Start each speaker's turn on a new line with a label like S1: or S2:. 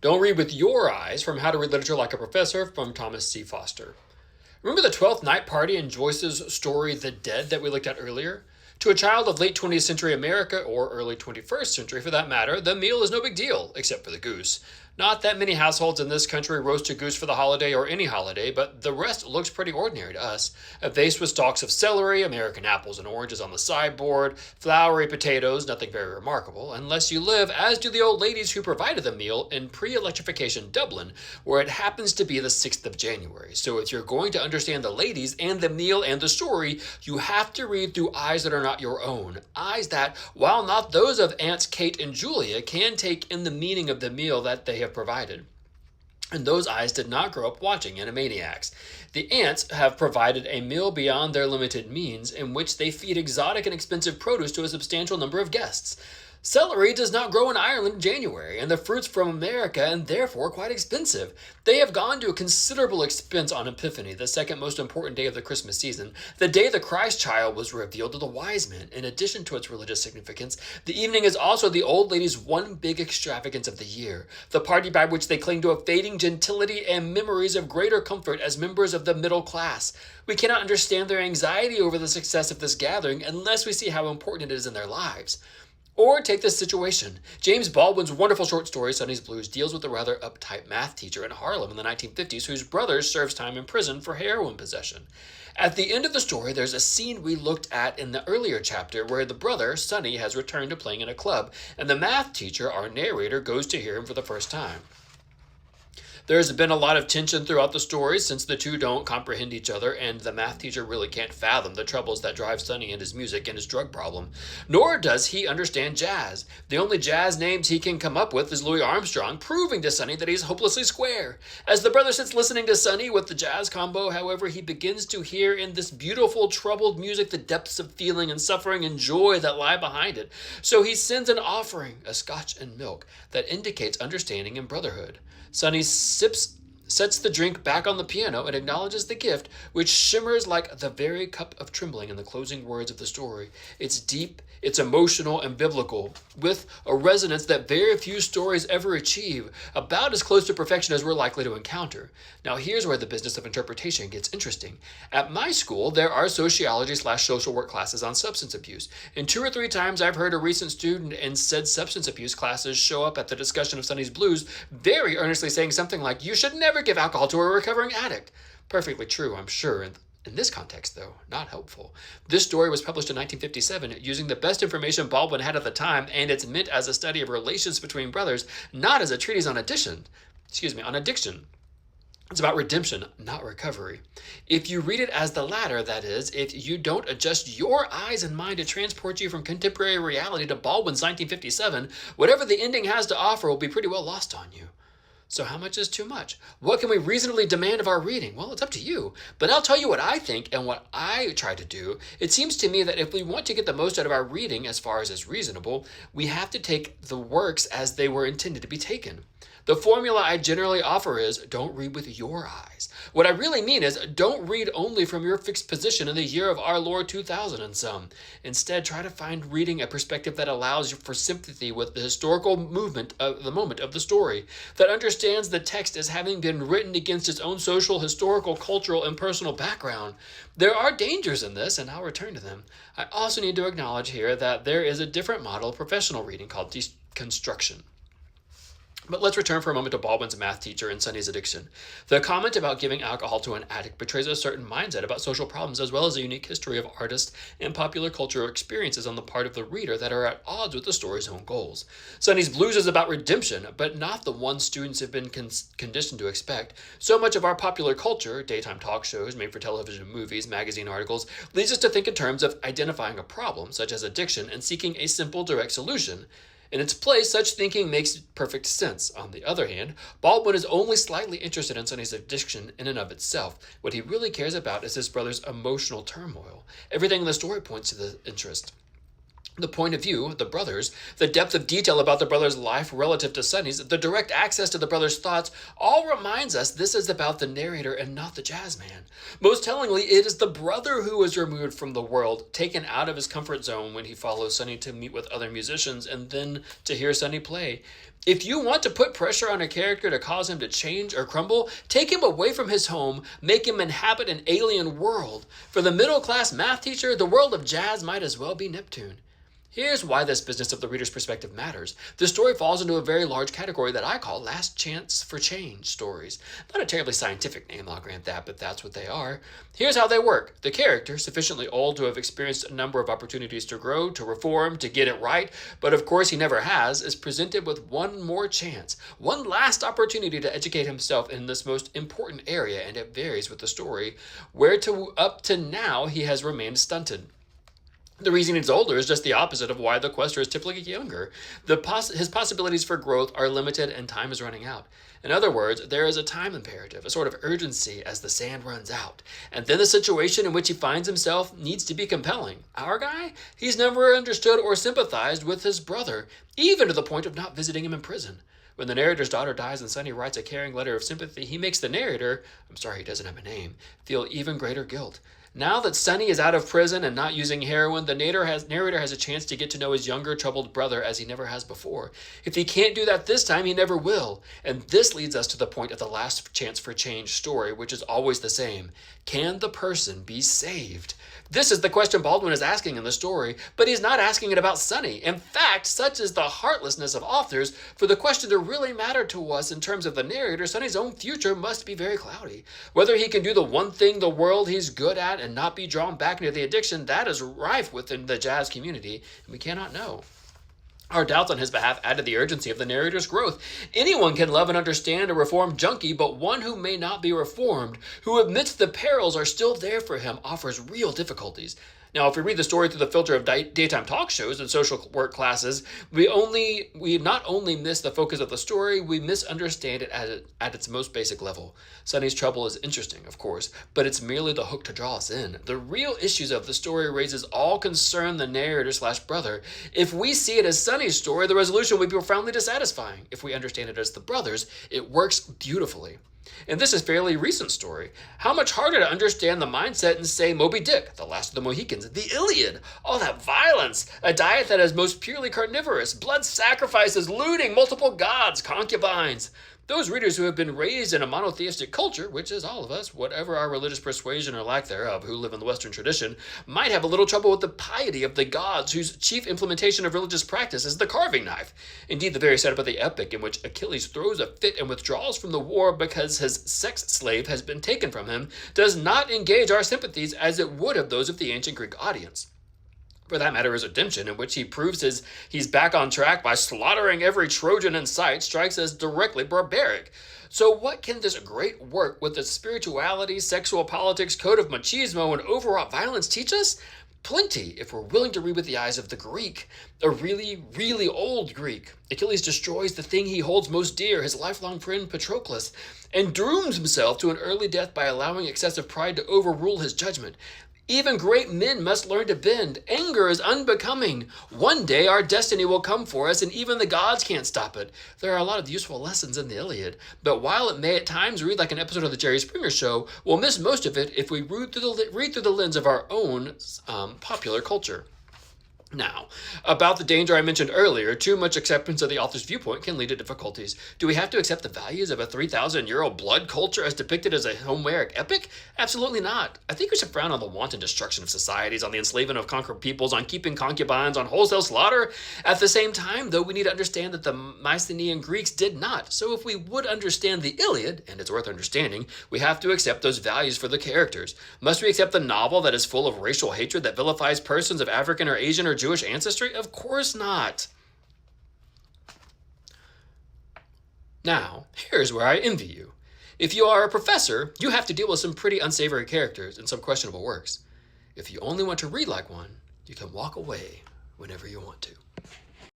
S1: Don't Read with Your Eyes from How to Read Literature Like a Professor from Thomas C. Foster. Remember the 12th Night Party in Joyce's story The Dead that we looked at earlier? To a child of late 20th century America, or early 21st century for that matter, the meal is no big deal, except for the goose. Not that many households in this country roast a goose for the holiday or any holiday, but the rest looks pretty ordinary to us. A vase with stalks of celery, American apples and oranges on the sideboard, floury potatoes, nothing very remarkable, unless you live, as do the old ladies who provided the meal, in pre-electrification Dublin, where it happens to be the 6th of January. So if you're going to understand the ladies and the meal and the story, you have to read through eyes that are not your own. Eyes that, while not those of Aunts Kate and Julia, can take in the meaning of the meal that they have provided. And those eyes did not grow up watching Animaniacs. The ants have provided a meal beyond their limited means in which they feed exotic and expensive produce to a substantial number of guests. Celery does not grow in Ireland in January, and the fruit's from America and therefore quite expensive. They have gone to a considerable expense on Epiphany, the second most important day of the Christmas season, the day the Christ child was revealed to the wise men. In addition to its religious significance, the evening is also the old ladies' one big extravagance of the year, the party by which they cling to a fading gentility and memories of greater comfort as members of the middle class. We cannot understand their anxiety over the success of this gathering unless we see how important it is in their lives. Or take this situation. James Baldwin's wonderful short story, Sonny's Blues, deals with a rather uptight math teacher in Harlem in the 1950s whose brother serves time in prison for heroin possession. At the end of the story, there's a scene we looked at in the earlier chapter where the brother, Sonny, has returned to playing in a club, and the math teacher, our narrator, goes to hear him for the first time. There's been a lot of tension throughout the story since the two don't comprehend each other, and the math teacher really can't fathom the troubles that drive Sonny and his music and his drug problem. Nor does he understand jazz. The only jazz names he can come up with is Louis Armstrong, proving to Sonny that he's hopelessly square. As the brother sits listening to Sonny with the jazz combo, however, he begins to hear in this beautiful, troubled music the depths of feeling and suffering and joy that lie behind it. So he sends an offering, a scotch and milk, that indicates understanding and brotherhood. Sonny sets the drink back on the piano and acknowledges the gift, which shimmers like the very cup of trembling in the closing words of the story. It's deep, it's emotional and biblical, with a resonance that very few stories ever achieve, about as close to perfection as we're likely to encounter. Now here's where the business of interpretation gets interesting. At my school, there are sociology/social work classes on substance abuse, and 2 or 3 times I've heard a recent student in said substance abuse classes show up at the discussion of Sonny's Blues very earnestly saying something like, "You should never give alcohol to a recovering addict." Perfectly true, I'm sure. In this context, though, not helpful. This story was published in 1957 using the best information Baldwin had at the time, and it's meant as a study of relations between brothers, not as a treatise on addiction. It's about redemption, not recovery. If you read it as the latter, that is, if you don't adjust your eyes and mind to transport you from contemporary reality to Baldwin's 1957, whatever the ending has to offer will be pretty well lost on you. So how much is too much? What can we reasonably demand of our reading? Well, it's up to you. But I'll tell you what I think and what I try to do. It seems to me that if we want to get the most out of our reading, as far as is reasonable, we have to take the works as they were intended to be taken. The formula I generally offer is, don't read with your eyes. What I really mean is, don't read only from your fixed position in the year of our Lord 2000 and some. Instead, try to find reading a perspective that allows you for sympathy with the historical movement of the moment of the story, that understands the text as having been written against its own social, historical, cultural, and personal background. There are dangers in this, and I'll return to them. I also need to acknowledge here that there is a different model of professional reading called deconstruction. But let's return for a moment to Baldwin's math teacher and Sonny's addiction. The comment about giving alcohol to an addict betrays a certain mindset about social problems as well as a unique history of artist and popular cultural experiences on the part of the reader that are at odds with the story's own goals. Sonny's Blues is about redemption, but not the one students have been conditioned to expect. So much of our popular culture, daytime talk shows, made-for-television movies, magazine articles, leads us to think in terms of identifying a problem, such as addiction, and seeking a simple, direct solution. In its place, such thinking makes perfect sense. On the other hand, Baldwin is only slightly interested in Sonny's addiction in and of itself. What he really cares about is his brother's emotional turmoil. Everything in the story points to the interest. The point of view, the brothers, the depth of detail about the brothers' life relative to Sonny's, the direct access to the brothers' thoughts, all reminds us this is about the narrator and not the jazz man. Most tellingly, it is the brother who is removed from the world, taken out of his comfort zone when he follows Sonny to meet with other musicians and then to hear Sonny play. If you want to put pressure on a character to cause him to change or crumble, take him away from his home, make him inhabit an alien world. For the middle-class math teacher, the world of jazz might as well be Neptune. Here's why this business of the reader's perspective matters. The story falls into a very large category that I call last chance for change stories. Not a terribly scientific name, I'll grant that, but that's what they are. Here's how they work. The character, sufficiently old to have experienced a number of opportunities to grow, to reform, to get it right, but of course he never has, is presented with one more chance, one last opportunity to educate himself in this most important area, and it varies with the story, where up to now he has remained stunted. The reason he's older is just the opposite of why the quester is typically younger. His possibilities for growth are limited and time is running out. In other words, there is a time imperative, a sort of urgency as the sand runs out. And then the situation in which he finds himself needs to be compelling. Our guy? He's never understood or sympathized with his brother, even to the point of not visiting him in prison. When the narrator's daughter dies and Sonny writes a caring letter of sympathy, he makes the narrator, I'm sorry he doesn't have a name, feel even greater guilt. Now that Sonny is out of prison and not using heroin, the narrator has a chance to get to know his younger, troubled brother as he never has before. If he can't do that this time, he never will. And this leads us to the point of the last chance for change story, which is always the same. Can the person be saved? This is the question Baldwin is asking in the story, but he's not asking it about Sonny. In fact, such is the heartlessness of authors, for the question to really matter to us in terms of the narrator, Sonny's own future must be very cloudy. Whether he can do the one thing the world he's good at and not be drawn back into the addiction, that is rife within the jazz community, and we cannot know. Our doubts on his behalf add to the urgency of the narrator's growth. Anyone can love and understand a reformed junkie, but one who may not be reformed, who admits the perils are still there for him, offers real difficulties. Now, if we read the story through the filter of daytime talk shows and social work classes, we not only miss the focus of the story, we misunderstand it at its most basic level. Sonny's trouble is interesting, of course, but it's merely the hook to draw us in. The real issues of the story raises all concern the narrator/brother. If we see it as Sonny's story, the resolution would be profoundly dissatisfying. If we understand it as the brothers, it works beautifully. And this is a fairly recent story. How much harder to understand the mindset in, say, Moby Dick, The Last of the Mohicans, The Iliad, all that violence, a diet that is most purely carnivorous, blood sacrifices, looting, multiple gods, concubines. Those readers who have been raised in a monotheistic culture, which is all of us, whatever our religious persuasion or lack thereof, who live in the Western tradition, might have a little trouble with the piety of the gods whose chief implementation of religious practice is the carving knife. Indeed, the very setup of the epic in which Achilles throws a fit and withdraws from the war because his sex slave has been taken from him does not engage our sympathies as it would have those of the ancient Greek audience. For that matter, his redemption, in which he proves he's back on track by slaughtering every Trojan in sight, strikes as directly barbaric. So what can this great work with its spirituality, sexual politics, code of machismo, and overwrought violence teach us? Plenty, if we're willing to read with the eyes of the Greek, a really, really old Greek. Achilles destroys the thing he holds most dear, his lifelong friend Patroclus, and dooms himself to an early death by allowing excessive pride to overrule his judgment. Even great men must learn to bend. Anger is unbecoming. One day our destiny will come for us, and even the gods can't stop it. There are a lot of useful lessons in the Iliad, but while it may at times read like an episode of the Jerry Springer Show, we'll miss most of it if we read through the lens of our own popular culture. Now, about the danger I mentioned earlier, too much acceptance of the author's viewpoint can lead to difficulties. Do we have to accept the values of a 3,000-year-old blood culture as depicted as a Homeric epic? Absolutely not. I think we should frown on the wanton destruction of societies, on the enslavement of conquered peoples, on keeping concubines, on wholesale slaughter. At the same time, though, we need to understand that the Mycenaean Greeks did not. So if we would understand the Iliad, and it's worth understanding, we have to accept those values for the characters. Must we accept the novel that is full of racial hatred that vilifies persons of African or Asian or Jewish ancestry? Of course not. Now, here's where I envy you. If you are a professor, you have to deal with some pretty unsavory characters and some questionable works. If you only want to read like one, you can walk away whenever you want to.